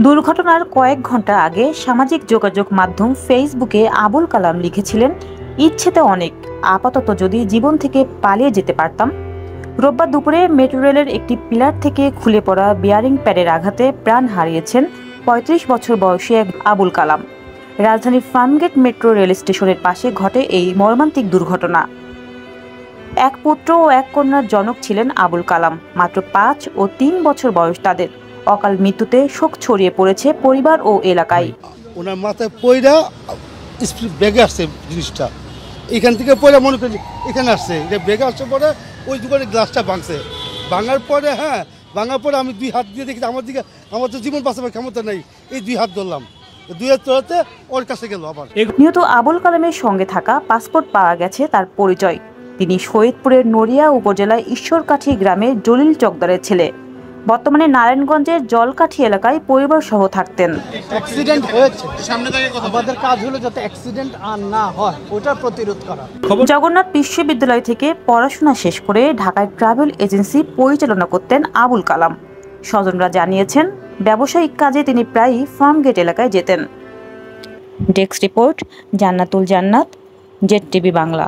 দুর্ঘটনার কয়েক ঘন্টা আগে সামাজিক যোগাযোগ মাধ্যম ফেসবুকে আবুল কালাম লিখেছিলেন, ইচ্ছেতে অনেক, আপাতত যদি জীবন থেকে পালিয়ে যেতে পারতাম। রোববার দুপুরে মেট্রো রেলের একটি পিলার থেকে খুলে পড়া বিয়ারিং প্যাডের আঘাতে প্রাণ হারিয়েছেন ৩৫ বছর বয়সী এক আবুল কালাম। রাজধানীর ফার্মগেট মেট্রো রেল স্টেশনের পাশে ঘটে এই মর্মান্তিক দুর্ঘটনা। এক পুত্র ও এক কন্যার জনক ছিলেন আবুল কালাম। মাত্র ৫ ও ৩ বছর বয়স তাদের। অকাল মৃত্যুতে শোক ছড়িয়ে পড়েছে পরিবার ও এলাকায়। ওনার মাথায় পয়রা স্পিড বেগে আসছে, জিনিসটা এখান থেকে পয়রা মনে করি এখানে আসছে, এটা বেগে আসছে পরে ওই দোকানে গ্লাসটা ভাঙছে। ভাঙার পরে ভাঙার পরে আমি দুই হাত দিয়ে দেখি আমার দিকে, আমার তো জীবন বাঁচাবার ক্ষমতা নেই, এই দুই হাত ধরলাম, দুই হাত ধরতে ওর কাছে গেল। আবার নিহত আবুল কালামের সঙ্গে থাকা পাসপোর্ট পাওয়া গেছে তার পরিচয়। তিনি শহীদপুরের নড়িয়া উপজেলায় ঈশ্বরকাঠি গ্রামের জলিল চকদারের ছেলে। বর্তমানে নারায়ণগঞ্জের জলকাঠি এলাকায় পরিবার সহ থাকতেন। অ্যাক্সিডেন্ট হয়েছে, আমাদের কাজ হলো যাতে অ্যাক্সিডেন্ট আর না হয় ওটা প্রতিরোধ করা। জগন্নাথ বিশ্ববিদ্যালয় থেকে পড়াশোনা শেষ করে ঢাকায় ট্রাভেল এজেন্সি পরিচালনা করতেন আবুল কালাম। স্বজনরা জানিয়েছেন, ব্যবসায়িক কাজে তিনি প্রায়ই ফার্মগেট এলাকায় যেতেন। ডেস্ক রিপোর্ট, জান্নাতুল জান্নাত, জেড টিভি বাংলা।